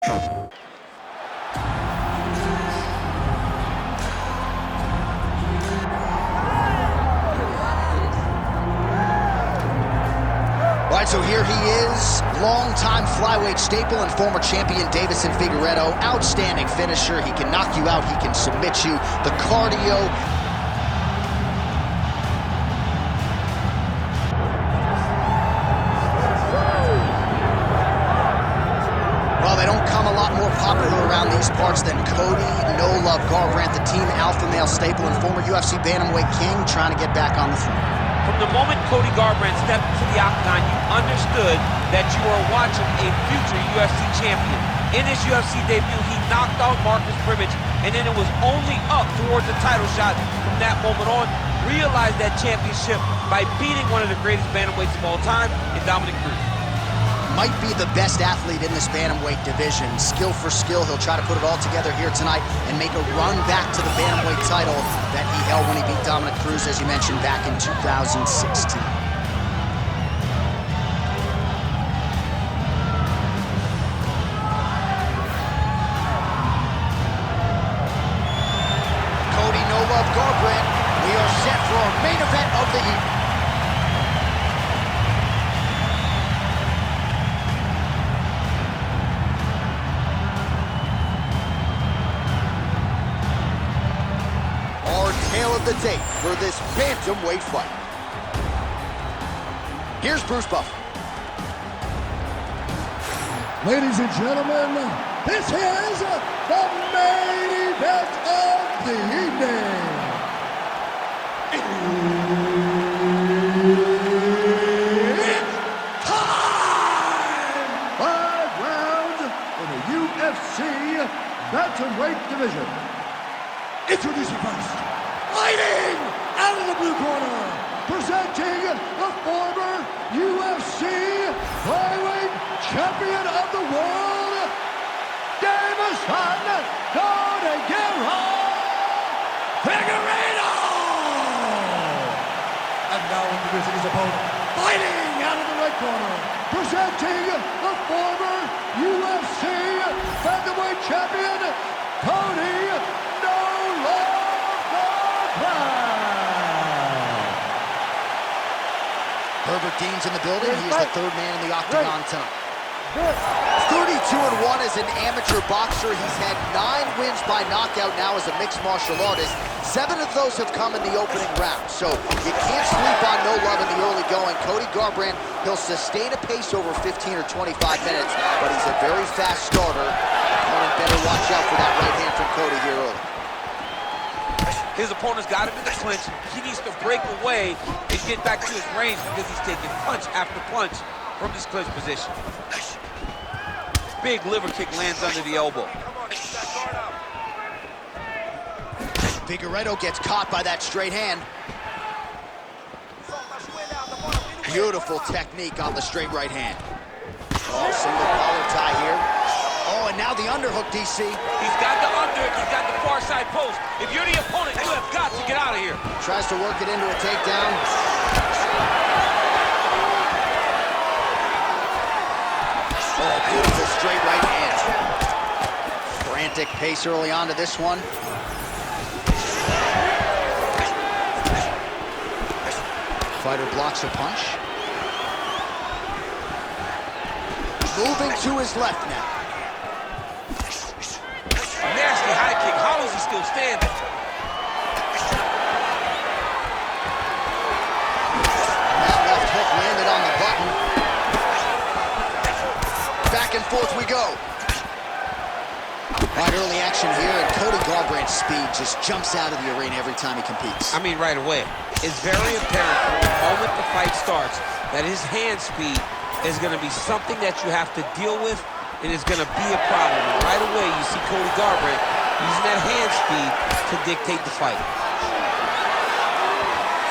All right, so here he is, longtime flyweight staple and former champion Deivesson Figueiredo. Outstanding finisher. He can knock you out. He can submit you. The cardio. Well, they don't come a lot more popular around these parts than Cody "No Love" Garbrandt, the team alpha male staple and former UFC Bantamweight king, trying to get back on the throne. From the moment Cody Garbrandt stepped into the octagon, you understood that you were watching a future UFC champion. In his UFC debut, he knocked out Marcus Brimage, and then it was only up towards the title shot from that moment on. Realized that championship by beating one of the greatest bantamweights of all time in Dominic Cruz. Might be the best athlete in this bantamweight division. Skill for skill, he'll try to put it all together here tonight and make a run back to the bantamweight title that he held when he beat Dominic Cruz, as you mentioned, back in 2016. Cody "No Love" Garbrandt, we are set for our main event of the evening. Tale of the tape for this bantamweight fight. Here's Bruce Buffer. Ladies and gentlemen, this is the main event of the evening. It's time! 5 rounds in the UFC bantamweight division. Introducing first, fighting out of the blue corner, presenting the former UFC flyweight champion of the world, DEIVESON Guerra Figueiredo! And now introducing his opponent, fighting out of the red corner, presenting the former UFC bantamweight champion, CODY Herbert Dean's in the building. He is the third man in the octagon tonight. 32-1 as an amateur boxer. He's had 9 wins by knockout now as a mixed martial artist. 7 of those have come in the opening round. So you can't sleep on No Love in the early going. Cody Garbrandt, he'll sustain a pace over 15 or 25 minutes, but he's a very fast starter. Opponent better watch out for that right hand from Cody here early. His opponent's got him in the clinch. He needs to break away and get back to his range because he's taking punch after punch from this clinch position. Big liver kick lands under the elbow. Figueiredo gets caught by that straight hand. Beautiful technique on the straight right hand. Oh, single collar tie here. Oh, and now the underhook, DC. He's got the underhook, he's got the far side post. If you're the opponent, you have got to get out of here. Tries to work it into a takedown. Oh, beautiful straight right hand. Frantic pace early on to this one. Fighter blocks a punch. Moving to his left now. Nasty high kick. How is he still standing? That left hook landed on the button. Back and forth we go. Right, early action here, and Cody Garbrandt's speed just jumps out of the arena every time he competes. I mean, right away. It's very apparent from the moment the fight starts that his hand speed is going to be something that you have to deal with. It is going to be a problem. And right away, you see Cody Garbrandt using that hand speed to dictate the fight.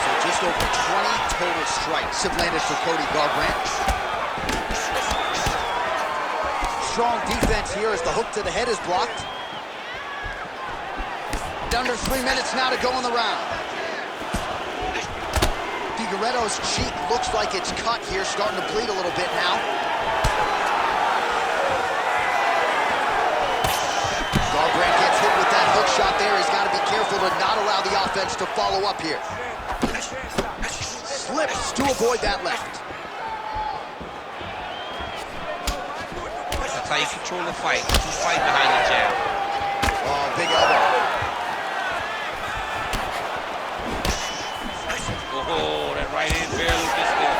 So just over 20 total strikes have landed for Cody Garbrandt. Strong defense here as the hook to the head is blocked. Under 3 minutes now to go in the round. Figueiredo's cheek looks like it's cut here, starting to bleed a little bit now. offense to follow up here. Slips to avoid that left. That's how you control the fight. You fight behind the jab. Oh, big elbow. Oh, that right hand barely gets there.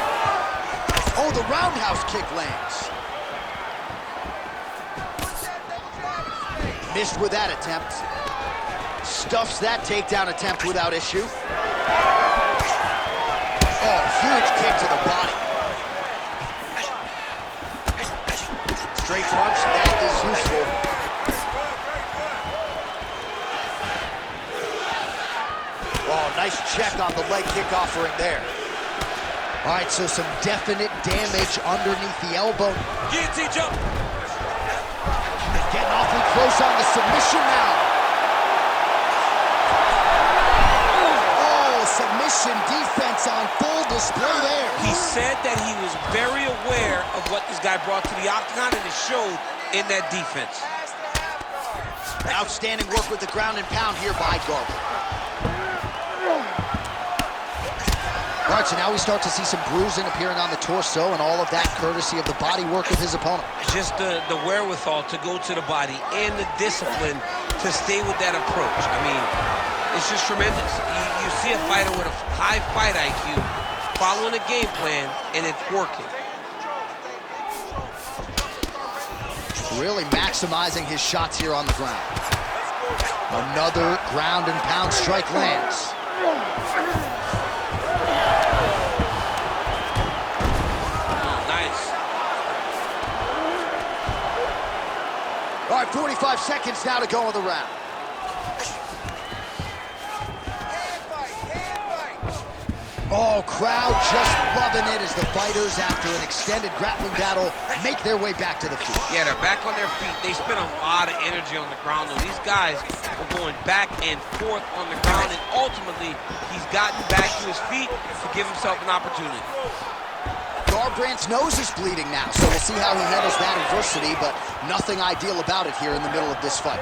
Oh, the roundhouse kick lands. Missed with that attempt. Stuffs that takedown attempt without issue. Oh, huge kick to the body. Straight punch, that is useful. Oh, nice check on the leg kick offering there. All right, so some definite damage underneath the elbow. Guillotine jump. Getting awfully close on the submission now. Oh, submission defense on full display there. He said that he was very aware of what this guy brought to the octagon, and it showed in that defense. Outstanding work with the ground and pound here by Garbrandt. All right, so now we start to see some bruising appearing on the torso, and all of that courtesy of the body work of his opponent. Just the wherewithal to go to the body and the discipline to stay with that approach. I mean, it's just tremendous. You see a fighter with a high fight IQ following a game plan, and it's working. Really maximizing his shots here on the ground. Another ground and pound strike lands. All right, 45 seconds now to go in the round. Oh, crowd just loving it as the fighters, after an extended grappling battle, make their way back to the feet. Yeah, they're back on their feet. They spent a lot of energy on the ground, though. These guys were going back and forth on the ground, and ultimately, he's gotten back to his feet to give himself an opportunity. Garbrandt's nose is bleeding now, so we'll see how he handles that adversity, but nothing ideal about it here in the middle of this fight.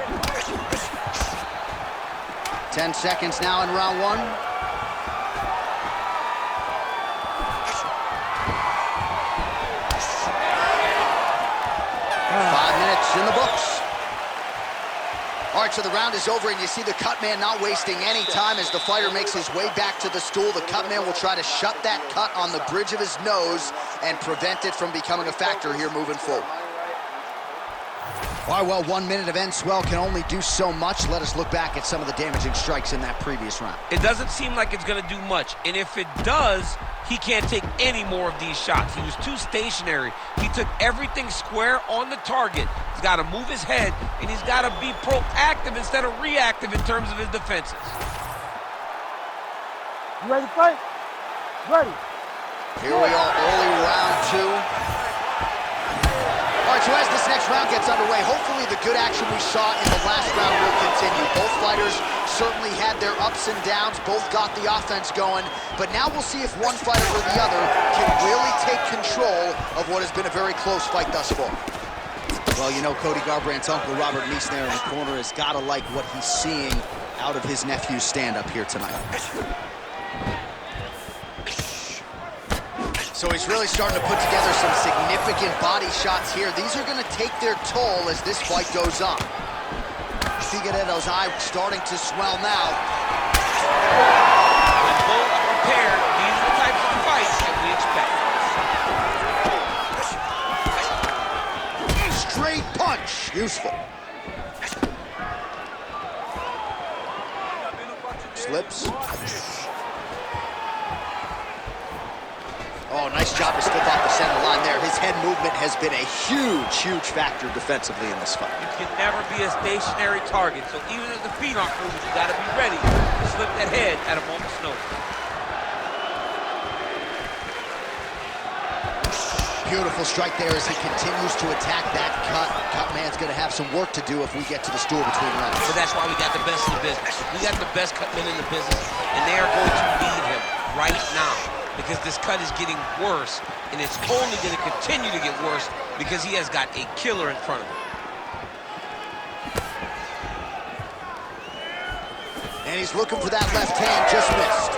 10 seconds now in round one. 5 minutes in the books. All right, so the round is over, and you see the cut man not wasting any time as the fighter makes his way back to the stool. The cut man will try to shut that cut on the bridge of his nose and prevent it from becoming a factor here moving forward. All right, well, 1 minute of end swell can only do so much. Let us look back at some of the damaging strikes in that previous round. It doesn't seem like it's going to do much, and if it does, he can't take any more of these shots. He was too stationary. He took everything square on the target. He's got to move his head, and he's got to be proactive instead of reactive in terms of his defenses. You ready to fight? Ready. Here we are, early round two. All right, so as this next round gets underway, hopefully the good action we saw in the last round will continue. Both fighters certainly had their ups and downs, both got the offense going, but now we'll see if one fighter or the other can really take control of what has been a very close fight thus far. Well, you know, Cody Garbrandt's uncle, Robert Meese, there in the corner, has got to like what he's seeing out of his nephew's stand-up here tonight. So he's really starting to put together some significant body shots here. These are going to take their toll as this fight goes on. Figueiredo's eye starting to swell now. When both are prepared, these are the types of fights that we expect. Straight punch, useful. Slips. Oh, nice job to slip off the center line there. His head movement has been a huge, huge factor defensively in this fight. You can never be a stationary target, so even if the feet aren't moving, you gotta be ready to slip that head at a moment's notice. Beautiful strike there as he continues to attack that cut. Cut man's gonna have some work to do if we get to the stool between rounds. But that's why we got the best in the business. We got the best cut men in the business, and they are going to lead him right now, because this cut is getting worse, and it's only going to continue to get worse because he has got a killer in front of him. And he's looking for that left hand, just missed.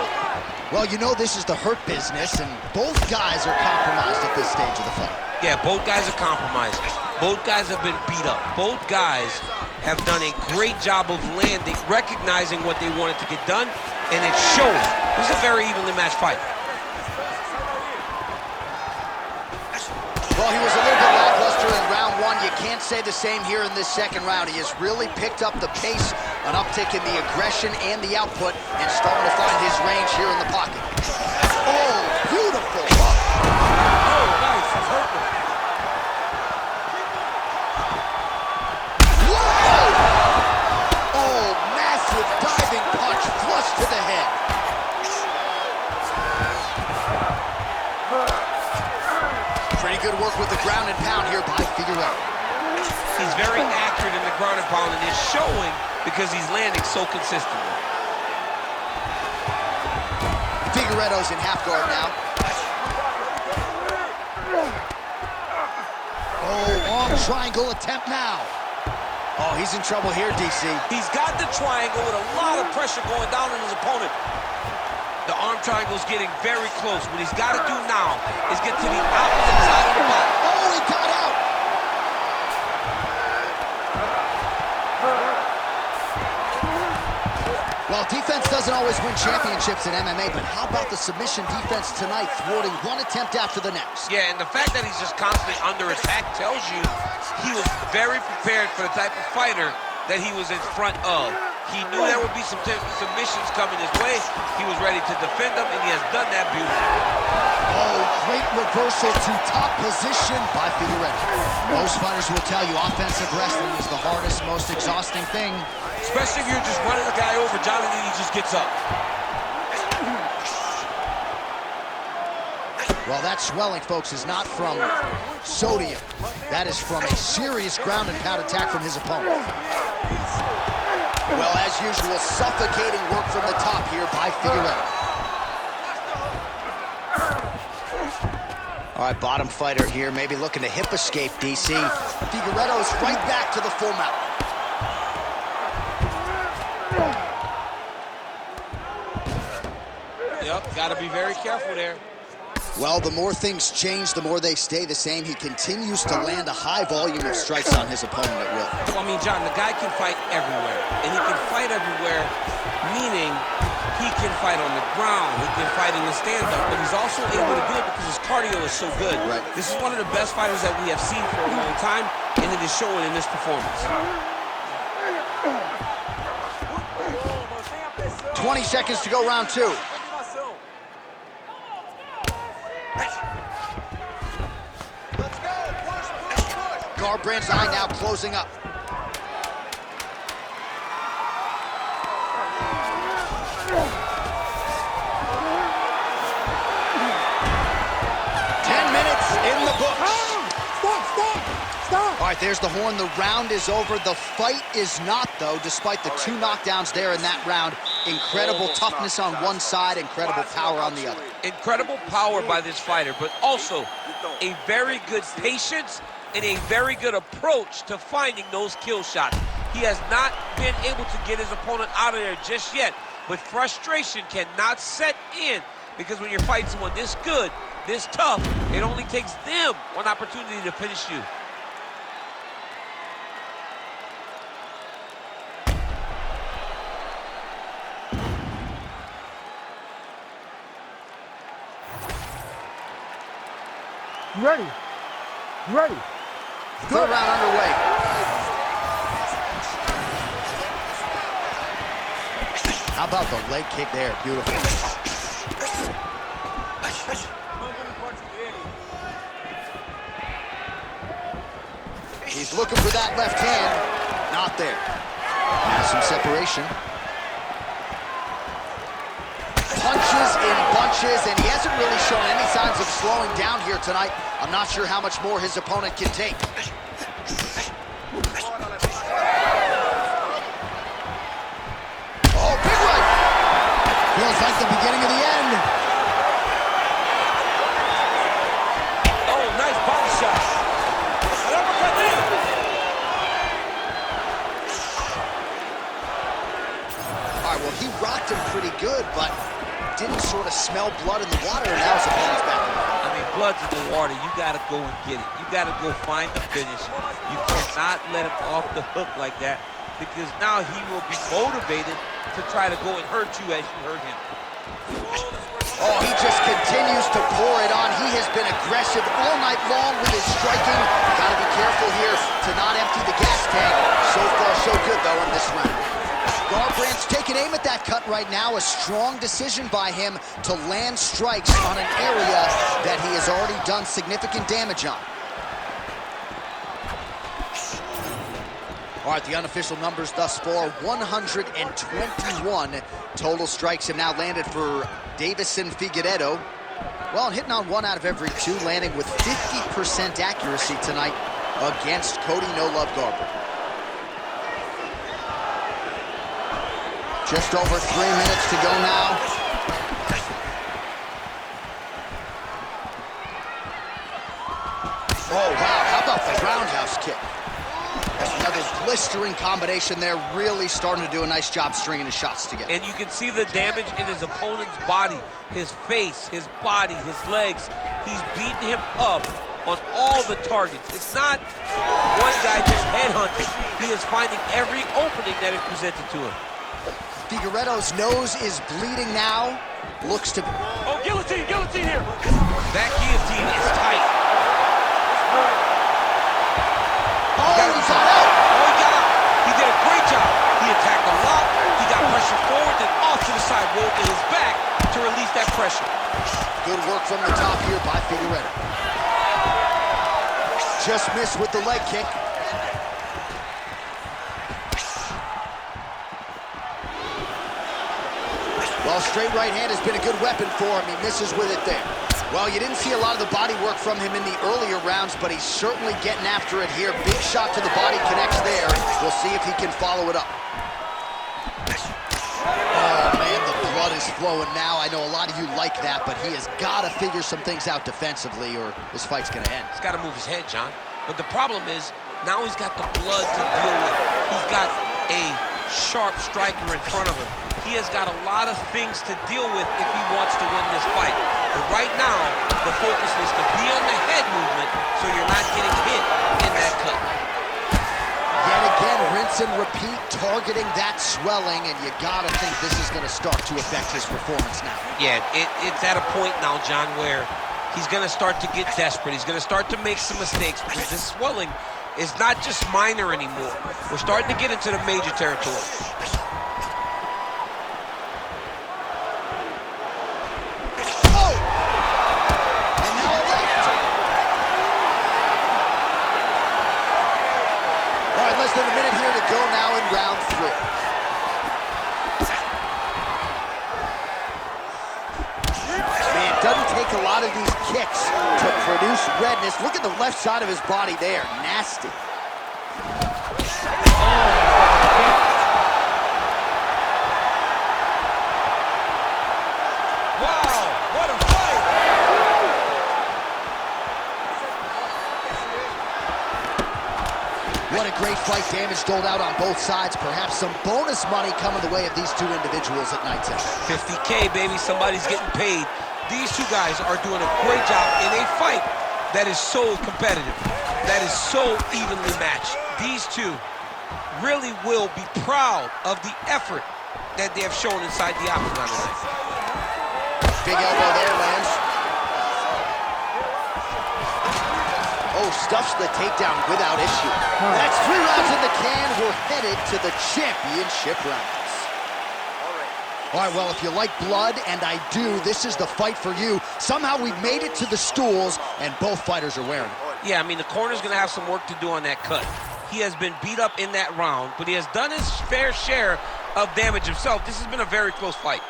Well, you know this is the hurt business, and both guys are compromised at this stage of the fight. Yeah, both guys are compromised. Both guys have been beat up. Both guys have done a great job of landing, recognizing what they wanted to get done, and it's showing. This is a very evenly matched fight. Well, he was a little bit lackluster in round one. You can't say the same here in this second round. He has really picked up the pace, an uptick in the aggression and the output, and starting to find his range here in the pocket. Oh, beautiful. Oh, nice. He's hurting. Whoa! Oh, massive diving punch flush to the head. Pretty good work with the ground and pound here by Figueiredo. He's very accurate in the ground and pound, and it's showing because he's landing so consistently. Figueiredo's in half guard now. Oh, arm triangle attempt now. Oh, he's in trouble here, DC. He's got the triangle with a lot of pressure going down on his opponent. The arm triangle's getting very close. What he's got to do now is get to the opposite side of the body. Oh, he got out! Well, defense doesn't always win championships in MMA, but how about the submission defense tonight, thwarting one attempt after the next? Yeah, and the fact that he's just constantly under attack tells you he was very prepared for the type of fighter that he was in front of. He knew there would be some submissions coming his way. He was ready to defend them, and he has done that beautifully. Oh, great reversal to top position by Figueiredo. Most fighters will tell you offensive wrestling is the hardest, most exhausting thing. Especially if you're just running a guy over, John, and then he just gets up. Well, that swelling, folks, is not from sodium. That is from a serious ground and pound attack from his opponent. Well, as usual, suffocating work from the top here by Figueiredo. All right, bottom fighter here, maybe looking to hip escape, DC. Figueiredo is right back to the full mount. Yep, got to be very careful there. Well, the more things change, the more they stay the same. He continues to land a high volume of strikes on his opponent at will. Well, I mean, John, the guy can fight everywhere. And he can fight everywhere, meaning he can fight on the ground, he can fight in the stand-up, but he's also able to do it because his cardio is so good. Right. This is one of the best fighters that we have seen for a long time, and it is showing in this performance. 20 seconds to go, round two. Garbrandt's eye now closing up. In the books. Stop. All right, there's the horn. The round is over. The fight is not, though, despite the two knockdowns there in that round. Incredible toughness on one side, incredible power on the other. Incredible power by this fighter, but also a very good patience and a very good approach to finding those kill shots. He has not been able to get his opponent out of there just yet, but frustration cannot set in because when you're fighting someone this good, this tough, it only takes them one opportunity to finish you. Ready. Third round underway. How about the leg kick there? Beautiful. He's looking for that left hand. Not there. Now some separation. Punches in bunches, and he hasn't really shown any signs of slowing down here tonight. I'm not sure how much more his opponent can take. Oh, big right. Feels like the beginning of the end. Oh, nice body shot. All right, well, he looked him pretty good, but didn't sort of smell blood in the water, and now his opponent's back. I mean, blood's in the water. You got to go and get it. You got to go find the finish. You cannot let him off the hook like that, because now he will be motivated to try to go and hurt you as you hurt him. Oh, he just continues to pour it on. He has been aggressive all night long with his striking. Got to be careful here to not empty the gas tank. So far, so good, though, in this round. Garbrandt's taking aim at that cut right now. A strong decision by him to land strikes on an area that he has already done significant damage on. All right, the unofficial numbers thus far, 121 total strikes have now landed for DEIVESON Figueiredo. Well, hitting on 1 out of every 2, landing with 50% accuracy tonight against CODY "No Love" Garbrandt. Just over 3 minutes to go now. Oh, wow, how about the roundhouse kick? That's another blistering combination there, really starting to do a nice job stringing his shots together. And you can see the damage in his opponent's body, his face, his body, his legs. He's beating him up on all the targets. It's not one guy just headhunting. He is finding every opening that is presented to him. Figueiredo's nose is bleeding now. Looks to... Oh, guillotine, guillotine here. That guillotine is tight. Oh, he got out. Oh, he got out. He did a great job. He attacked a lot. He got pressure forward, then off to the side, rolled to his back to release that pressure. Good work from the top here by Figueiredo. Just missed with the leg kick. Well, straight right hand has been a good weapon for him. He misses with it there. Well, you didn't see a lot of the body work from him in the earlier rounds, but he's certainly getting after it here. Big shot to the body, connects there. We'll see if he can follow it up. Oh, man, the blood is flowing now. I know a lot of you like that, but he has got to figure some things out defensively or this fight's going to end. He's got to move his head, John. But the problem is, now he's got the blood to deal with. He's got a sharp striker in front of him. He has got a lot of things to deal with if he wants to win this fight. But right now, the focus is to be on the head movement so you're not getting hit in that cut. Yet again, rinse and repeat, targeting that swelling, and you gotta think this is gonna start to affect his performance now. Yeah, it's at a point now, John, where he's gonna start to get desperate. He's gonna start to make some mistakes because this swelling is not just minor anymore. We're starting to get into the major territory. Less than a minute here to go now in round 3. Man, it doesn't take a lot of these kicks to produce redness. Look at the left side of his body there. Nasty. Wow, what a fight! What a great fight. Damage doled out on both sides. Perhaps some bonus money coming the way of these two individuals at night time. 50K, baby. Somebody's getting paid. These two guys are doing a great job in a fight that is so competitive, that is so evenly matched. These two really will be proud of the effort that they have shown inside the octagon tonight. Big elbow there, lands. Oh, stuffs the takedown without issue. That's 3 rounds in the can. We're headed to the championship rounds. All right, well, if you like blood, and I do, this is the fight for you. Somehow we've made it to the stools, and both fighters are wearing it. Yeah, I mean, the corner's going to have some work to do on that cut. He has been beat up in that round, but he has done his fair share of damage himself. This has been a very close fight.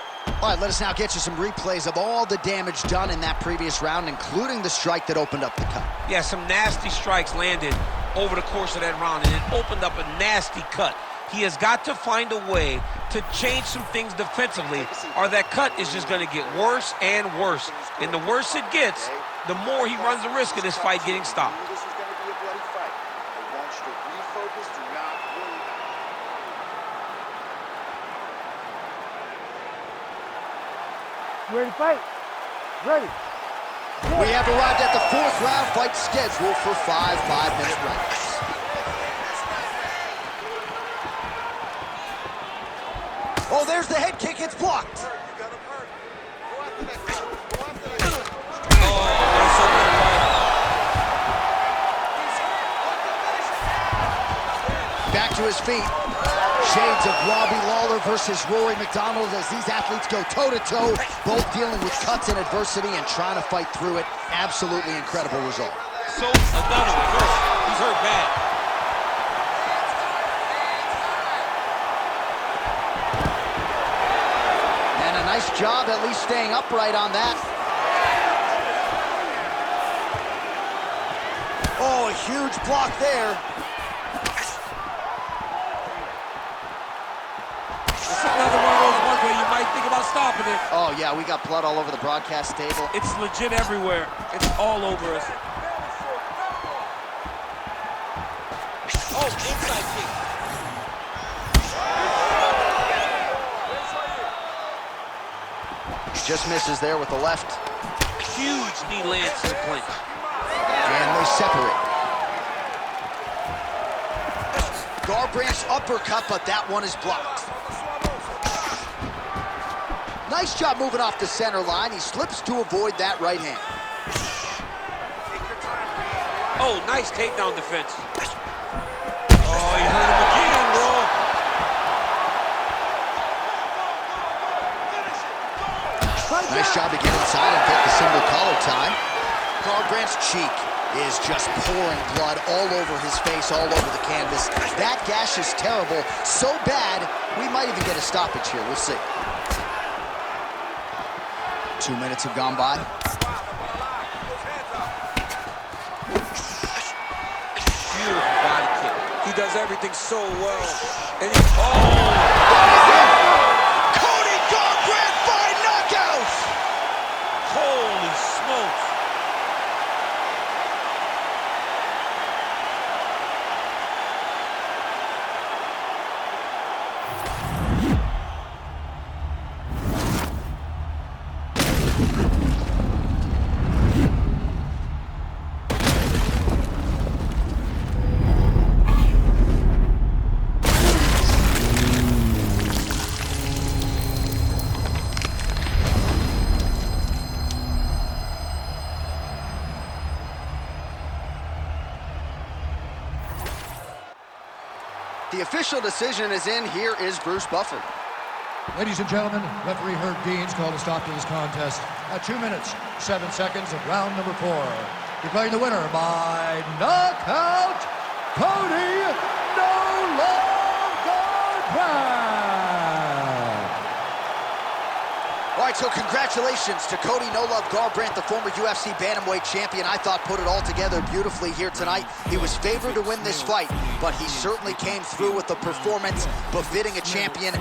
All right, let us now get you some replays of all the damage done in that previous round, including the strike that opened up the cut. Yeah, some nasty strikes landed over the course of that round, and it opened up a nasty cut. He has got to find a way to change some things defensively, or that cut is just going to get worse and worse. And the worse it gets, the more he runs the risk of this fight getting stopped. This is going to be a bloody fight. I want you to refocus, do not worry. You ready to fight? Ready. We have arrived at the 4th round fight scheduled for 5 5-minute rounds. Oh, there's the head kick. It's blocked. Back to his feet. Shades of Robbie Lawler versus Rory McDonald as these athletes go toe-to-toe, both dealing with cuts and adversity and trying to fight through it. Absolutely incredible result. So, another one. He's hurt bad. And a nice job at least staying upright on that. Oh, a huge block there. Another one of those ones where you might think about stopping it. Oh, yeah, we got blood all over the broadcast table. It's legit everywhere. It's all over us. Oh, inside kick. Just misses there with the left. Huge knee lands to the clinch. And they separate. Garbrandt's uppercut, but that one is blocked. Nice job moving off the center line. He slips to avoid that right hand. Oh, nice takedown defense. Oh, he hurt him again, bro. Nice job to get inside and get the single collar time. Garbrandt's cheek is just pouring blood all over his face, all over the canvas. That gash is terrible, so bad, we might even get a stoppage here. We'll see. 2 minutes have gone by. Beautiful body kick. He does everything so well. And he, Cody Garbrandt by knockout! Holy smokes. The official decision is in. Here is Bruce Buffer. Ladies and gentlemen, referee Herb Dean's called a stop to this contest at 2 minutes, 7 seconds of round number 4. Declaring the winner by knockout, Cody "No Love" Garbrandt. All right, so congratulations to Cody "No Love" Garbrandt, the former UFC Bantamweight champion. I thought put it all together beautifully here tonight. He was favored to win this fight, but he certainly came through with a performance befitting a champion.